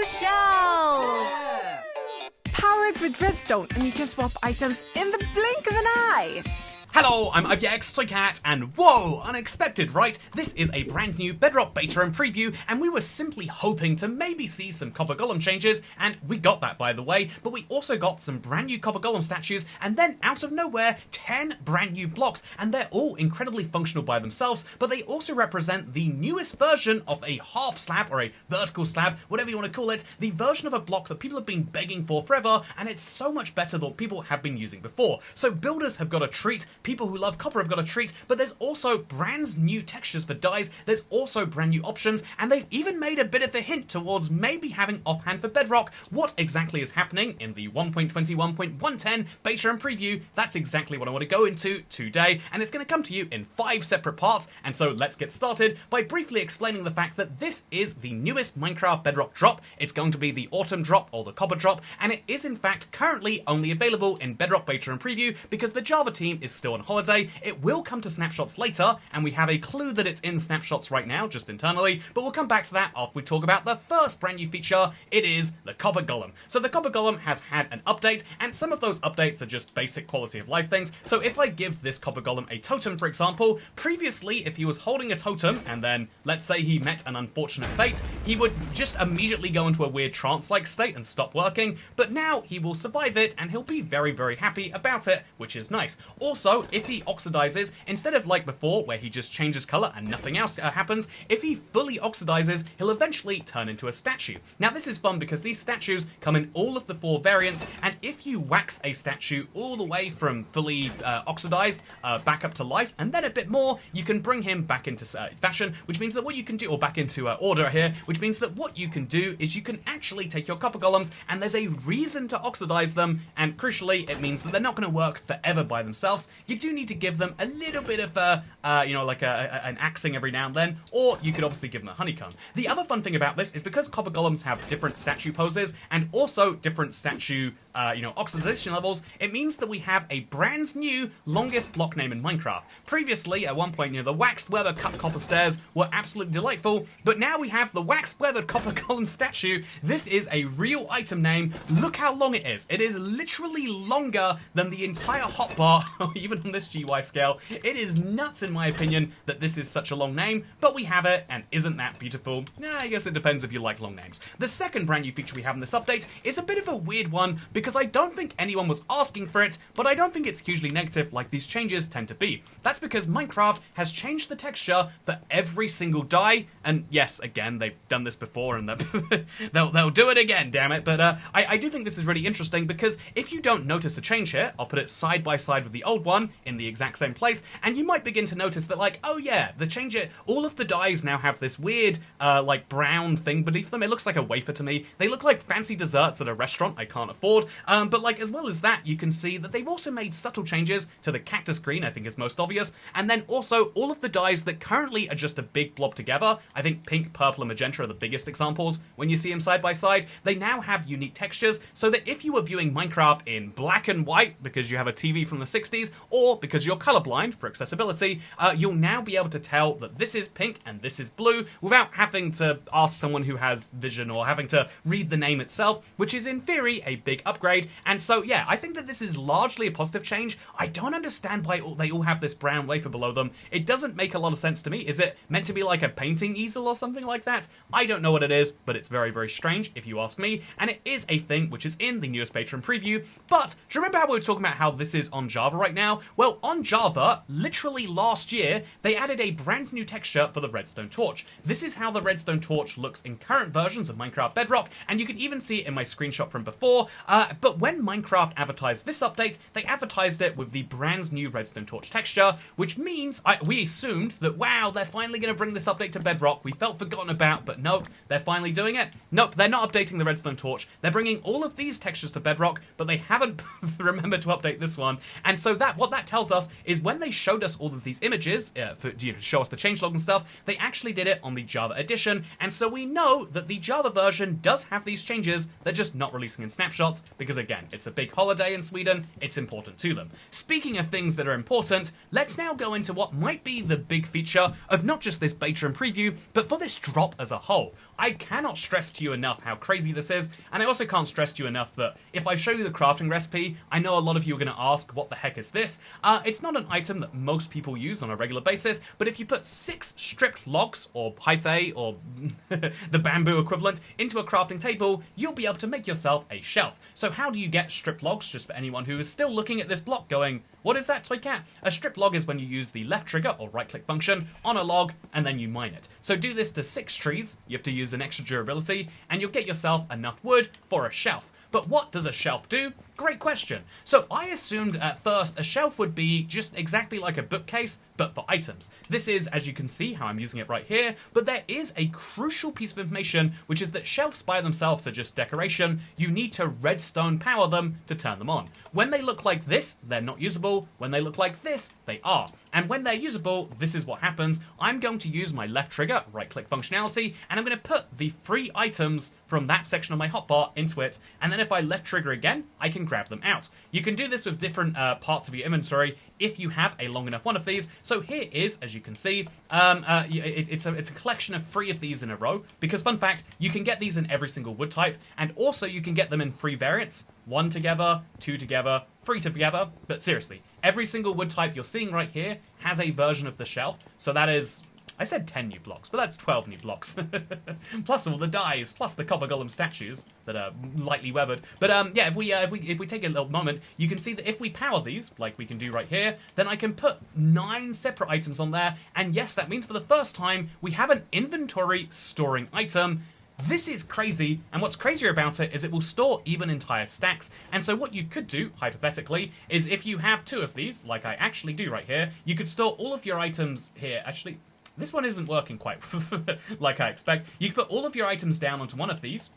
Shell! Yeah. Powered with redstone, and you can swap items in the blink of an eye. Hello, I'm IBX Toy Cat, and whoa, unexpected, right? This is a brand new Bedrock beta and preview, and we were simply hoping to maybe see some Copper Golem changes, and we got that, by the way, but we also got some brand new Copper Golem statues, and then out of nowhere, 10 brand new blocks, and they're all incredibly functional by themselves, but they also represent the newest version of a half slab, or a vertical slab, whatever you want to call it, the version of a block that people have been begging for forever, and it's so much better than what people have been using before. So builders have got a treat, people who love copper have got a treat, but there's also brand new textures for dyes, there's also brand new options, and they've even made a bit of a hint towards maybe having offhand for Bedrock what exactly is happening in the 1.21.110 beta and preview. That's exactly what I want to go into today, and it's going to come to you in 5 separate parts, and so let's get started by briefly explaining the fact that this is the newest Minecraft Bedrock drop. It's going to be the autumn drop, or the copper drop, and it is in fact currently only available in Bedrock beta and preview because the Java team is still on holiday. It will come to snapshots later, and we have a clue that it's in snapshots right now, just internally, but we'll come back to that after we talk about the first brand new feature. It is the Copper Golem. So the Copper Golem has had an update, and some of those updates are just basic quality of life things. So if I give this Copper Golem a totem, for example, previously if he was holding a totem, and then let's say he met an unfortunate fate, he would just immediately go into a weird trance-like state and stop working, but now he will survive it, and he'll be very, very happy about it, which is nice. Also, if he oxidizes, instead of like before where he just changes color and nothing else happens, if he fully oxidizes, he'll eventually turn into a statue. Now this is fun because these statues come in all of the 4 variants, and if you wax a statue all the way from fully oxidized back up to life and then a bit more, you can bring him back into fashion, which means that what you can do, or back into order here, which means that what you can do is you can actually take your copper golems, and there's a reason to oxidize them, and crucially it means that they're not going to work forever by themselves. You do need to give them a little bit of an axing every now and then, or you could obviously give them a honeycomb. The other fun thing about this is because copper golems have different statue poses and also different statue oxidation levels, it means that we have a brand new longest block name in Minecraft. Previously, at one point, the waxed weathered cut copper stairs were absolutely delightful, but now we have the waxed weathered copper golem statue. This is a real item name. Look how long it is. It is literally longer than the entire hotbar, even on this GY scale. It is nuts, in my opinion, that this is such a long name, but we have it, and isn't that beautiful? I guess it depends if you like long names. The second brand new feature we have in this update is a bit of a weird one, because I don't think anyone was asking for it, but I don't think it's hugely negative like these changes tend to be. That's because Minecraft has changed the texture for every single die, and yes, again, they've done this before, and they'll do it again, damn it, but I do think this is really interesting, because if you don't notice a change here, I'll put it side by side with the old one in the exact same place, and you might begin to notice that, like, oh yeah, the change it, all of the dies now have this weird, like, brown thing beneath them. It looks like a wafer to me. They look like fancy desserts at a restaurant I can't afford, but like, as well as that, you can see that they've also made subtle changes to the cactus green, I think is most obvious, and then also all of the dyes that currently are just a big blob together. I think pink, purple, and magenta are the biggest examples when you see them side by side. They now have unique textures, so that if you were viewing Minecraft in black and white because you have a TV from the 60s, or because you're colorblind for accessibility, you'll now be able to tell that this is pink and this is blue without having to ask someone who has vision or having to read the name itself, which is in theory a big upgrade. And so yeah, I think that this is largely a positive change. I don't understand why they all have this brown wafer below them. It doesn't make a lot of sense to me. Is it meant to be like a painting easel or something like that? I don't know what it is, but it's very, very strange if you ask me, and it is a thing which is in the newest beta and preview. But do you remember how we were talking about how this is on Java right now? Well, on Java, literally last year, they added a brand new texture for the redstone torch. This is how the redstone torch looks in current versions of Minecraft Bedrock, and you can even see it in my screenshot from before, but when Minecraft advertised this update, they advertised it with the brand new redstone torch texture, which means we assumed that, wow, they're finally going to bring this update to Bedrock. We felt forgotten about, but nope, they're finally doing it. Nope, they're not updating the redstone torch. They're bringing all of these textures to Bedrock, but they haven't remembered to update this one. And so what that tells us is when they showed us all of these images to show us the changelog and stuff, they actually did it on the Java edition, and so we know that the Java version does have these changes. They're just not releasing in snapshots because, again, it's a big holiday in Sweden. It's important to them. Speaking of things that are important, let's now go into what might be the big feature of not just this beta and preview, but for this drop as a whole. I cannot stress to you enough how crazy this is, and I also can't stress to you enough that if I show you the crafting recipe, I know a lot of you are going to ask, what the heck is this? It's not an item that most people use on a regular basis, but if you put 6 stripped logs, or hyphae, or the bamboo equivalent, into a crafting table, you'll be able to make yourself a shelf. So how do you get stripped logs, just for anyone who is still looking at this block going, what is that, Toy Cat? A stripped log is when you use the left trigger, or right-click function, on a log, and then you mine it. So do this to 6 trees, you have to use an extra durability, and you'll get yourself enough wood for a shelf. But what does a shelf do? Great question. So I assumed at first a shelf would be just exactly like a bookcase, but for items. This is, as you can see, how I'm using it right here, but there is a crucial piece of information, which is that shelves by themselves are just decoration. You need to redstone power them to turn them on. When they look like this, they're not usable. When they look like this, they are. And when they're usable, this is what happens. I'm going to use my left trigger, right-click functionality, and I'm going to put the free items from that section of my hotbar into it, and then if I left trigger again, I can grab them out. You can do this with different parts of your inventory if you have a long enough one of these. So here is, as you can see, it's a collection of 3 of these in a row, because fun fact, you can get these in every single wood type, and also you can get them in 3 variants, 1 together, 2 together, 3 together, but seriously, every single wood type you're seeing right here has a version of the shelf, so that is, I said 10 new blocks, but that's 12 new blocks. Plus all the dyes, plus the copper golem statues that are lightly weathered. But yeah, if we take a little moment, you can see that if we power these, like we can do right here, then I can put 9 separate items on there. And yes, that means for the first time, we have an inventory storing item. This is crazy, and what's crazier about it is it will store even entire stacks. And so what you could do, hypothetically, is if you have 2 of these, like I actually do right here, you could store all of your items here. Actually, this one isn't working quite like I expect. You can put all of your items down onto one of these,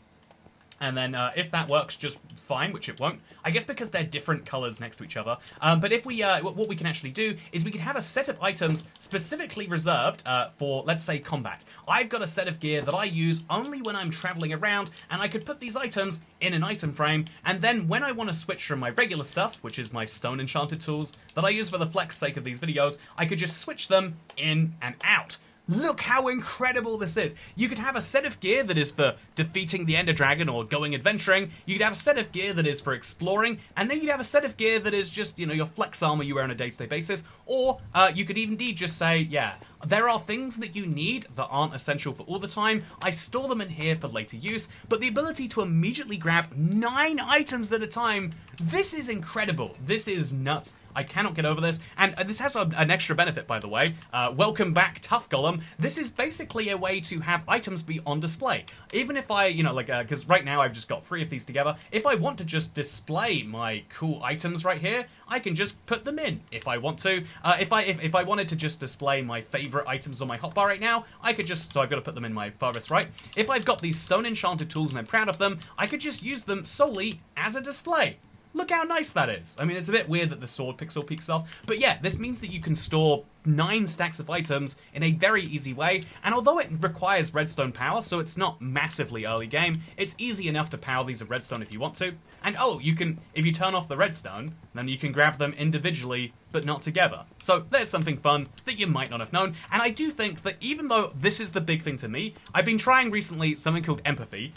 and then if that works just fine, which it won't, I guess because they're different colors next to each other. But if we, what we can actually do is we can have a set of items specifically reserved for, let's say, combat. I've got a set of gear that I use only when I'm traveling around, and I could put these items in an item frame, and then when I want to switch from my regular stuff, which is my stone enchanted tools that I use for the flex sake of these videos, I could just switch them in and out. Look how incredible this is. You could have a set of gear that is for defeating the Ender Dragon or going adventuring. You could have a set of gear that is for exploring. And then you'd have a set of gear that is just, you know, your flex armor you wear on a day-to-day basis. Or you could indeed just say, yeah, there are things that you need that aren't essential for all the time. I store them in here for later use. But the ability to immediately grab 9 items at a time, this is incredible. This is nuts. I cannot get over this. And this has an extra benefit, by the way. Welcome back, Tough Golem. This is basically a way to have items be on display. Even if I, you know, like, because right now I've just got 3 of these together. If I want to just display my cool items right here, I can just put them in if I want to. If I wanted to just display my favorite items on my hotbar right now, I could just, so I've got to put them in my farthest right. If I've got these stone enchanted tools and I'm proud of them, I could just use them solely as a display. Look how nice that is. I mean, it's a bit weird that the sword pixel peeks off, but yeah, this means that you can store 9 stacks of items in a very easy way, and although it requires redstone power, so it's not massively early game, it's easy enough to power these with redstone if you want to. And oh, you can, if you turn off the redstone, then you can grab them individually, but not together. So there's something fun that you might not have known, and I do think that even though this is the big thing to me, I've been trying recently something called empathy.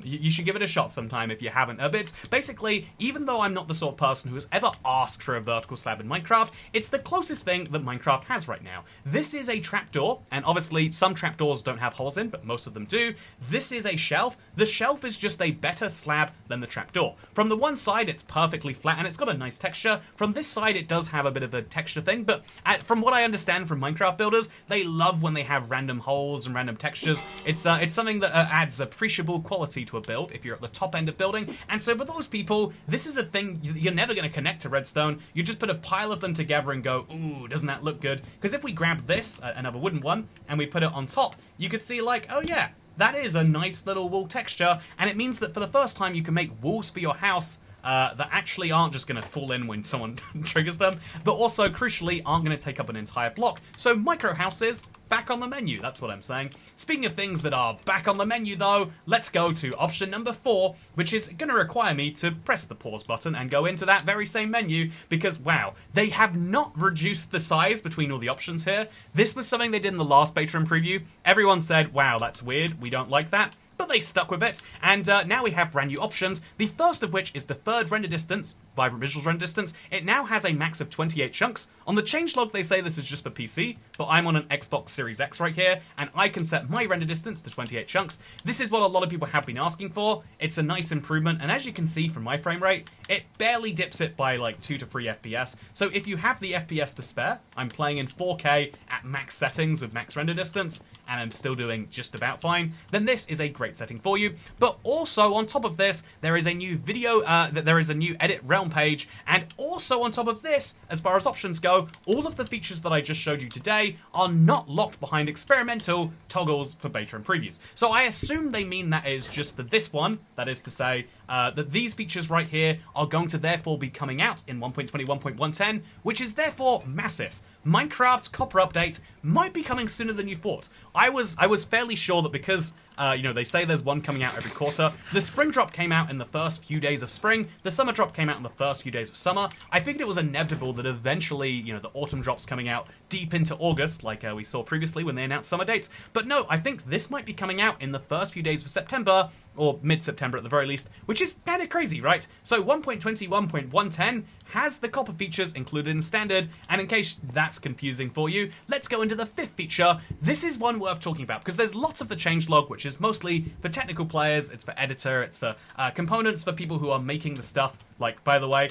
You should give it a shot sometime if you haven't. But it's basically, even though I'm not the sort of person who has ever asked for a vertical slab in Minecraft, it's the closest thing that Minecraft has right now. This is a trapdoor, and obviously some trapdoors don't have holes in, but most of them do. This is a shelf. The shelf is just a better slab than the trapdoor. From the one side, it's perfectly flat, and it's got a nice texture. From this side, it does have a bit of a texture thing, but from what I understand from Minecraft builders, they love when they have random holes and random textures. It's something that adds appreciable quality to a build if you're at the top end of building, and so for those people, this is a thing you're never going to connect to redstone. You just put a pile of them together and go, ooh, doesn't that look good? Because if we grab this, another wooden one, and we put it on top, you could see like, oh yeah, that is a nice little wall texture, and it means that for the first time you can make walls for your house that actually aren't just going to fall in when someone triggers them, but also, crucially, aren't going to take up an entire block. So micro houses, back on the menu, that's what I'm saying. Speaking of things that are back on the menu though, let's go to option number 4, which is going to require me to press the pause button and go into that very same menu, because wow, they have not reduced the size between all the options here. This was something they did in the last beta and preview. Everyone said, wow, that's weird, we don't like that. But they stuck with it, and now we have brand new options, the first of which is deferred render distance, vibrant visuals render distance. It now has a max of 28 chunks. On the changelog they say this is just for PC, but I'm on an Xbox Series X right here, and I can set my render distance to 28 chunks. This is what a lot of people have been asking for. It's a nice improvement, and as you can see from my frame rate, it barely dips it by like 2 to 3 FPS. So if you have the FPS to spare, I'm playing in 4K at max settings with max render distance, and I'm still doing just about fine, then this is a great setting for you. But also on top of this, there is a new video, there is a new edit realm page, and also on top of this, as far as options go, all of the features that I just showed you today are not locked behind experimental toggles for beta and previews. So I assume they mean that is just for this one, that is to say that these features right here are going to therefore be coming out in 1.20, 1.110, which is therefore massive. Minecraft's copper update might be coming sooner than you thought. I was fairly sure that because they say there's one coming out every quarter. The spring drop came out in the first few days of spring. The summer drop came out in the first few days of summer. I figured it was inevitable that eventually, the autumn drop's coming out deep into August, like we saw previously when they announced summer dates. But no, I think this might be coming out in the first few days of September, or mid-September at the very least, which is kind of crazy, right? So 1.20, 1.110 has the copper features included in standard, and in case that's confusing for you, let's go into the 5th feature. This is one worth talking about, because there's lots of the changelog, which is mostly for technical players, it's for editor, it's for components, for people who are making the stuff. Like, by the way,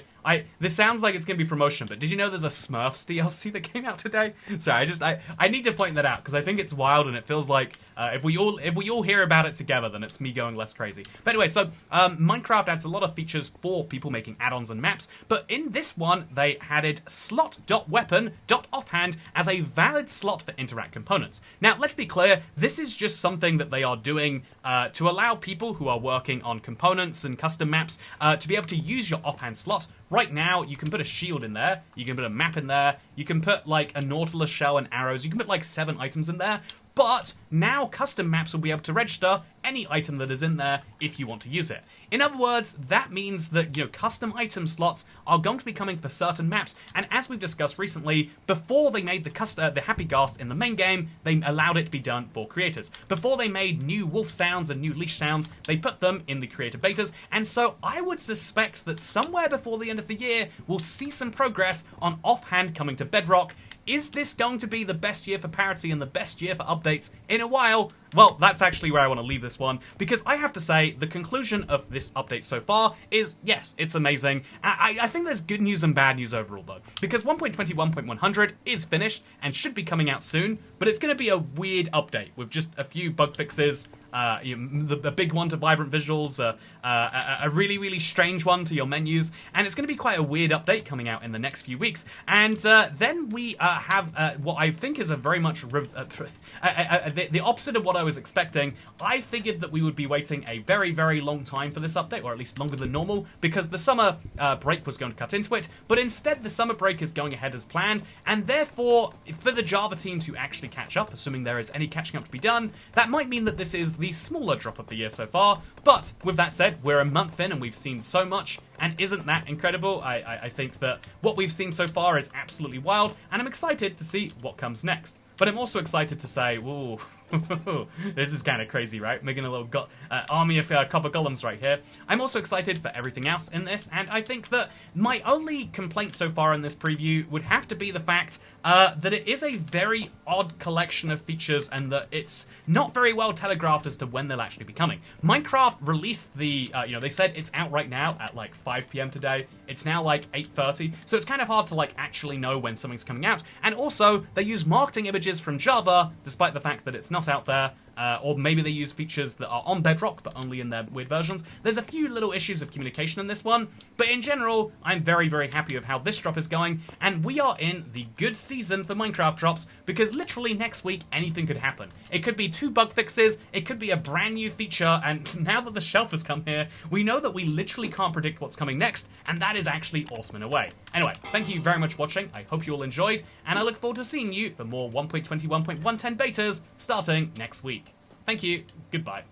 this sounds like it's going to be promotion, but did you know there's a Smurfs DLC that came out today? Sorry, I need to point that out, because I think it's wild, and it feels like if we all hear about it together, then it's me going less crazy. But anyway, so Minecraft adds a lot of features for people making add-ons and maps, but in this one, they added slot.weapon.offhand as a valid slot for interact components. Now, let's be clear, this is just something that they are doing to allow people who are working on components and custom maps to be able to use your offhand slot. Right now, you can put a shield in there, you can put a map in there, you can put like a Nautilus shell and arrows, you can put like 7 items in there, but now custom maps will be able to register any item that is in there if you want to use it. In other words, that means that custom item slots are going to be coming for certain maps, and as we've discussed recently, before they made the Happy Ghast in the main game, they allowed it to be done for creators. Before they made new wolf sounds and new leash sounds, they put them in the creator betas, and so I would suspect that somewhere before the end of the year, we'll see some progress on offhand coming to Bedrock. Is this going to be the best year for parity and the best year for updates in a while? Well, that's actually where I want to leave this one, because I have to say, the conclusion of this update so far is, yes, it's amazing. I think there's good news and bad news overall, though, because 1.20, 1.100 is finished and should be coming out soon, but it's going to be a weird update with just a few bug fixes, the big one to vibrant visuals, a really, really strange one to your menus, and it's going to be quite a weird update coming out in the next few weeks. And then we have what I think is a very much the opposite of what I was expecting. I figured that we would be waiting a very, very long time for this update, or at least longer than normal, because the summer break was going to cut into it, but instead the summer break is going ahead as planned, and therefore, for the Java team to actually catch up, assuming there is any catching up to be done, that might mean that this is the smaller drop of the year so far. But with that said, we're a month in and we've seen so much, and isn't that incredible? I think that what we've seen so far is absolutely wild, and I'm excited to see what comes next. But I'm also excited to say, ooh, this is kind of crazy, right? Making a little army of copper golems right here. I'm also excited for everything else in this, and I think that my only complaint so far in this preview would have to be the fact that it is a very odd collection of features, and that it's not very well telegraphed as to when they'll actually be coming. Minecraft released the, they said it's out right now at like 5 PM today. It's now like 8:30, so it's kind of hard to like actually know when something's coming out. And also, they use marketing images from Java, despite the fact that it's not out there. or maybe they use features that are on Bedrock but only in their weird versions. There's a few little issues of communication in this one, but in general, I'm very, very happy with how this drop is going, and we are in the good season for Minecraft drops, because literally next week, anything could happen. It could be 2 bug fixes, it could be a brand new feature, and now that the shelf has come here, we know that we literally can't predict what's coming next, and that is actually awesome in a way. Anyway, thank you very much for watching, I hope you all enjoyed, and I look forward to seeing you for more 1.21.110 betas starting next week. Thank you, goodbye.